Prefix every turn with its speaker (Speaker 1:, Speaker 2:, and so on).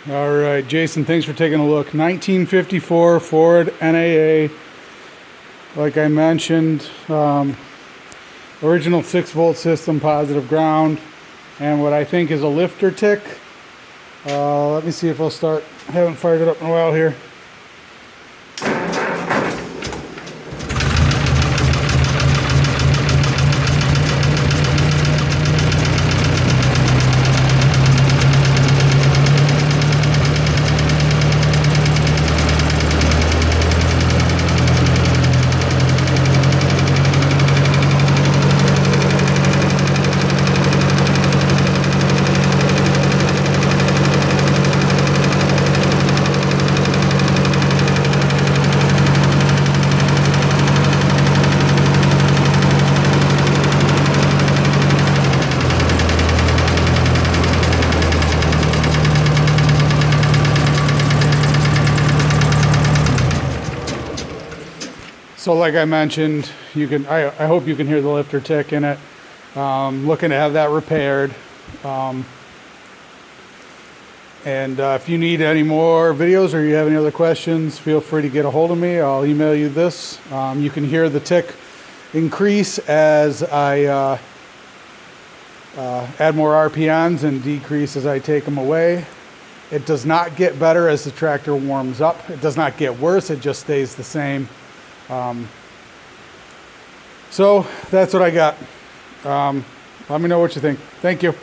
Speaker 1: All right, Jason, thanks for taking a look. 1954 Ford NAA. Like I mentioned, original 6-volt system, positive ground, and what I think is a lifter tick. Let me see if I'll start. I haven't fired it up in a while here. So like I mentioned, you can. I hope you can hear the lifter tick in it. Looking to have that repaired. If you need any more videos or you have any other questions, feel free to get a hold of me. I'll email you this. You can hear the tick increase as I add more RPMs and decrease as I take them away. It does not get better as the tractor warms up. It does not get worse. It just stays the same. So that's what I got. Let me know what you think. Thank you.